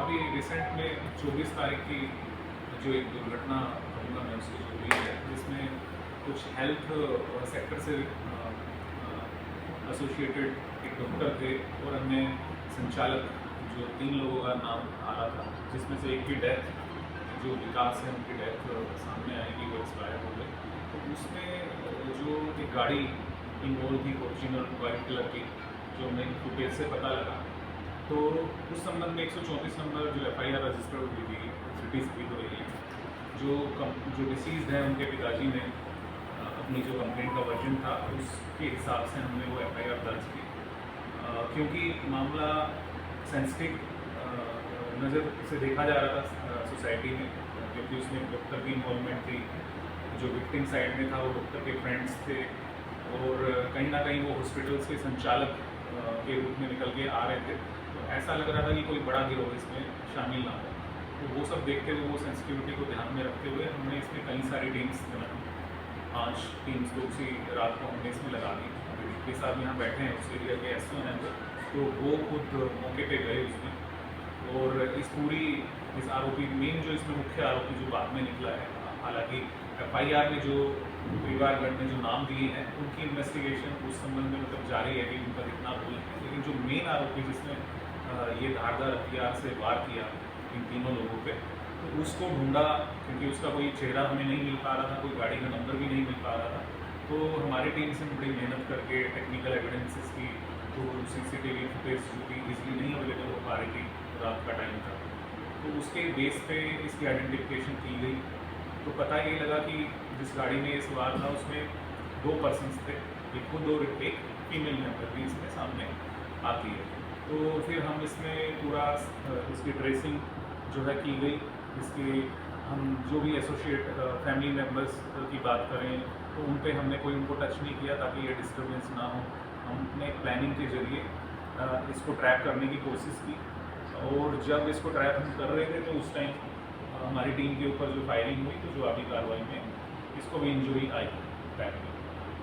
अभी रिसेंट में 24 तारीख की जो एक दुर्घटना कहूँगा मैं उसकी जो हुई है, जिसमें कुछ हेल्थ सेक्टर से एसोसिएटेड एक डॉक्टर थे और अन्य संचालक, जो 3 लोगों का नाम आ रहा था, जिसमें से एक की डेथ, जो विकास है उनकी डेथ सामने आएगी, वो एक्सपायर हो गई। तो उसमें जो एक गाड़ी इन्वॉल्व थी फॉर्च्यूनर वाइट कलर की, जो हमें फुटेज से पता लगा, तो उस संबंध में 134 नंबर जो FIR रजिस्टर हुई थी सिटी स्पीड हो रही है, जो डिसीज़ है उनके पिताजी ने अपनी जो कंप्लेंट का वर्जन था उसके हिसाब से हमने वो FIR दर्ज की, क्योंकि मामला सेंसिटिव नज़र से देखा जा रहा था सोसाइटी में, क्योंकि उसमें डॉक्टर की इन्वॉल्वमेंट थी, जो विक्टिम साइड में था वो डॉक्टर के फ्रेंड्स थे, और कहीं ना कहीं वो हॉस्पिटल्स के संचालक के रूप में निकल के आ रहे थे। तो ऐसा लग रहा था कि कोई बड़ा गिरोह इसमें शामिल ना हो। तो वो सब देखते हुए, वो सेंसिटिविटी को ध्यान में रखते हुए हमने इसमें कई सारी टीम्स बनाई। 5 टीम्स को उसी रात को हमने इसमें लगा दी। अभी के साथ यहाँ बैठे हैं उस एरिया के SO हैं, तो वो खुद मौके पे गए उसमें, और इस आरोपी मेन जो इसमें मुख्य आरोपी जो बाद में निकला है, हालांकि FIR में जो परिवारगण ने जो नाम दिए हैं उनकी इन्वेस्टिगेशन उस संबंध में मतलब जारी है कि उनका कितना रोल है, लेकिन जो मेन आरोपी जिसने ये धारदार हथियार से वार किया इन तीनों लोगों पे, तो उसको ढूंढा, क्योंकि उसका कोई चेहरा हमें नहीं मिल पा रहा था, कोई गाड़ी का नंबर भी नहीं मिल पा रहा था। तो हमारी टीम से बड़ी मेहनत करके टेक्निकल एविडेंसेस की, तो CCTV फुटेज जो कि इजली नहीं अवेलेबल हो पा रही थी, रात का टाइम था, तो उसके बेस पे इसकी आइडेंटिफिकेशन की गई। तो पता ये लगा कि जिस गाड़ी में ये सवार था उसमें 2 पर्सन्स थे, एक खुद और एक फीमेल मेंबर भी इसमें सामने आती है। तो फिर हम इसमें पूरा इसकी ट्रेसिंग जो है की गई। इसके हम जो भी एसोसिएट फैमिली मेम्बर्स की बात करें तो उन पे हमने कोई उनको टच नहीं किया ताकि ये डिस्टर्बेंस ना हो। हमने प्लानिंग के जरिए इसको ट्रैक करने की कोशिश की, और जब इसको ट्रैक हम कर रहे थे तो उस टाइम हमारी टीम के ऊपर जो फायरिंग हुई, तो जो आगे कार्रवाई में इसको भी इंजरी आई बैक में।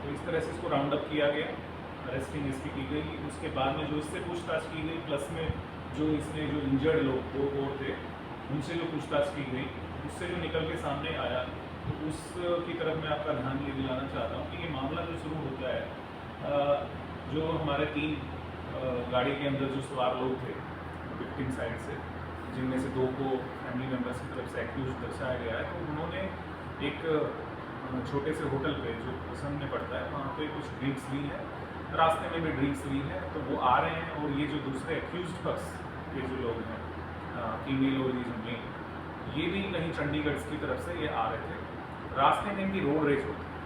तो इस तरह से इसको राउंड अप किया गया, अरेस्टिंग इसकी की गई। उसके बाद में जो इससे पूछताछ की गई, प्लस में जो इसमें जो इंजर्ड लोग 2 और थे उनसे जो पूछताछ की गई, उससे जो निकल के सामने आया, तो उसकी तरफ मैं आपका ध्यान ये दिलाना चाहता हूँ कि ये मामला जो शुरू होता है, जो हमारे 3 गाड़ी के अंदर जो सवार लोग थे विक्टिम साइड से, जिनमें से 2 को फैमिली मेम्बर्स की तरफ से एक्यूज दर्शाया गया है, तो उन्होंने एक छोटे से होटल पे जो पसंद में पड़ता है वहाँ पे कुछ ड्रिंक्स ली है, रास्ते में भी ड्रिंक्स ली है। तो वो आ रहे हैं, और ये जो दूसरे एक्यूज पक्ष के जो लोग हैं, फीमेल और ये ये भी कहीं चंडीगढ़ की तरफ से ये आ रहे थे। रास्ते में इनकी रोड रेज होती है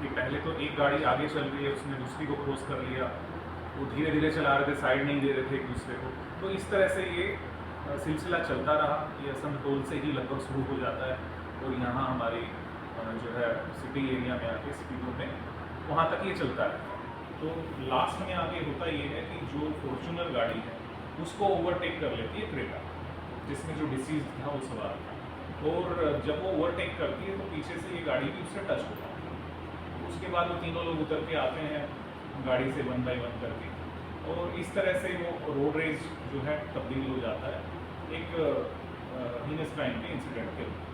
कि पहले तो एक गाड़ी आगे चल रही है, उसने दूसरी को क्रॉस कर लिया, वो धीरे धीरे चला रहे थे, साइड नहीं दे रहे थे एक दूसरे को। तो इस तरह से ये सिलसिला चलता रहा। ये असनतोल से ही लगभग शुरू हो जाता है, और यहाँ हमारी जो है सिटी एरिया में आके सिटीज़ों में वहाँ तक ये चलता है। तो लास्ट में आगे होता ये है कि जो फॉर्च्यूनर गाड़ी है उसको ओवरटेक कर लेती है क्रेटा, जिसमें जो डिसीज था वो सवार था, और जब वो ओवरटेक करती है तो पीछे से ये गाड़ी भी उससे टच होता है। उसके बाद वो तीनों लोग उतर के आते हैं गाड़ी से 1 बाय 1 करके, और इस तरह से वो रोड रेज जो है तब्दील हो जाता है एक हीनस क्राइम के इंसिडेंट के रूप।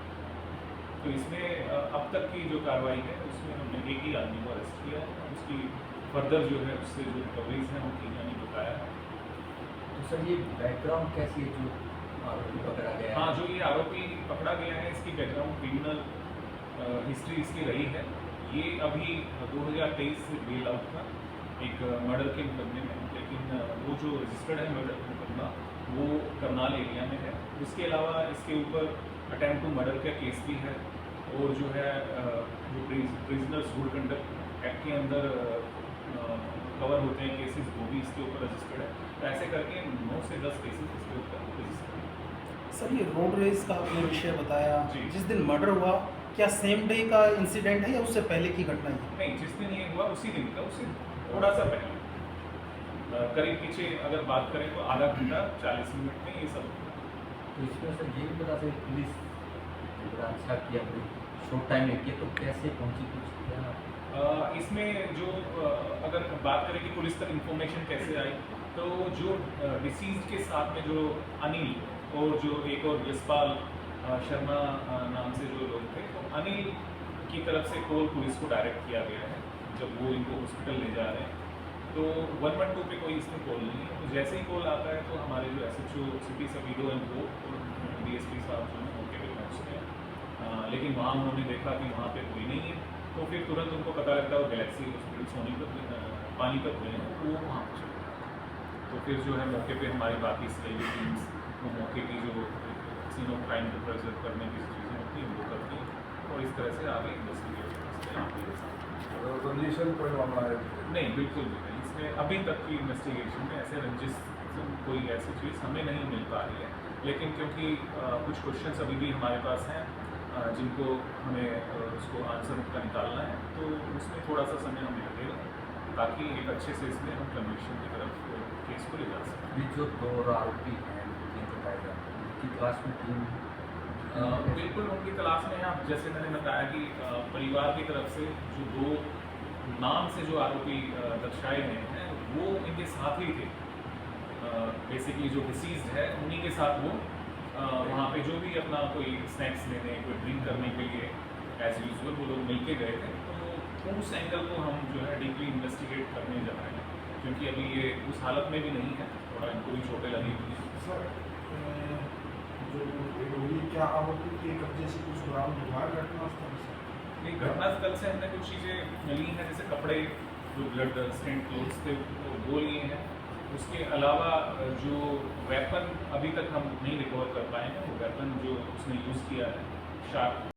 तो इसमें अब तक की जो कार्रवाई है उसमें हमने एक ही आदमी को अरेस्ट किया है, उसकी फर्दर जो है उससे जो रिकवरीज हैं वो की जानी बताया है। तो सर ये बैकग्राउंड कैसी है जो आरोपी पकड़ा गया है? हाँ, जो ये आरोपी पकड़ा गया है इसकी बैकग्राउंड क्रिमिनल हिस्ट्री इसकी रही है। ये अभी 2023 से बेल आउट था एक मर्डर के मुकदमे में, लेकिन वो जो रजिस्टर्ड है मर्डर मुकदमा वो करनाल एरिया में है। उसके अलावा इसके ऊपर अटैम्प्ट टू मर्डर का केस भी है, और जो है जो प्रिजनर्स गुड कंडक्ट एक्ट के अंदर कवर होते हैं केसेस, वो भी इसके ऊपर रजिस्टर्ड है। तो ऐसे करके 9 से 10 केसेस इसके ऊपर रजिस्टर्ड है। सर ये रोड रेस का आपने विषय बताया, जी। जिस दिन मर्डर हुआ क्या सेम डे का इंसिडेंट है या उससे पहले की घटना है? नहीं, जिस दिन ये हुआ उसी दिन का, उससे थोड़ा सा पहले करीब पीछे अगर बात करें तो आधा घंटा 40 मिनट में ये सब हुआ। तो इसमें सर ये भी बता सकते पुलिस बड़ा अच्छा किया, शॉर्ट टाइम में किया, तो कैसे पहुंची कुछ क्या? इसमें जो अगर बात करें कि पुलिस तक इंफॉर्मेशन कैसे आई, तो जो डिसीज के साथ में जो अनिल और जो एक और यशपाल शर्मा नाम से जो लोग थे, तो अनिल की तरफ से कॉल पुलिस को डायरेक्ट किया गया है जब वो इनको हॉस्पिटल ले जा रहे हैं। तो 112 पे कोई इसमें कॉल नहीं है। तो जैसे ही कॉल आता है तो हमारे जो SHO सिटी सवीडो एंड वो और DSP साहब जो है मौके पे पहुँचते हैं, लेकिन वहाँ उन्होंने देखा कि वहाँ पे कोई नहीं है। तो फिर तुरंत उनको पता लगता है वो गैलेक्सी हॉस्पिटल सोनीपत पानीपत में है, वो वहाँ पर चले गए। तो फिर जो है मौके पे हमारी बाकी सारी टीम्स वो मौके की जो सीन ऑफ क्राइम को प्रिजर्व करने की चीज़ें होती हैं वो करती हैं और इस तरह से आगे इन्वेस्टिगेशन रंजिशन कोई मामला है? नहीं, बिल्कुल भी नहीं। इसमें अभी तक की इन्वेस्टिगेशन में ऐसे रंजिश कोई ऐसी चीज़ हमें नहीं मिल पा रही है, लेकिन क्योंकि कुछ क्वेश्चंस अभी भी हमारे पास हैं जिनको हमें उसको आंसर का निकालना है, तो उसमें थोड़ा सा समय हमें लगेगा ताकि एक अच्छे से इसमें हम कन्विक्शन की तरफ केस को ले जा सकें। अभी जो 2 आरोपी हैं जिनको बताया जाता है उनकी तलाश में टीम बिल्कुल उनकी तलाश में है। आप जैसे मैंने बताया कि परिवार की तरफ से जो 2 नाम से जो आरोपी दर्शाए गए हैं वो इनके साथ ही थे। बेसिकली जो डिसीज्ड है उन्हीं के साथ वो वहाँ पे जो भी अपना कोई स्नैक्स लेने, कोई ड्रिंक करने के लिए एज यूजुअल वो लोग मिल के गए थे। तो उस एंगल को हम जो है डीपली इन्वेस्टिगेट करने जा रहे हैं, क्योंकि अभी ये उस हालत में भी नहीं है, थोड़ा इनको भी चोटें लगी हुई हैं। सर, जो रोगी क्या आरोपी के कब्जे से कुछ बरामद हुआ है घटनास्थल से? नहीं, घटनास्थल से हमने कुछ चीज़ें ली हैं, जैसे कपड़े, जो ब्लड स्टेन क्लोथ्स थे वो लिए हैं। उसके अलावा जो वेपन अभी तक हम नहीं रिकवर कर पाए हैं, वो वेपन जो उसने यूज़ किया है शार्प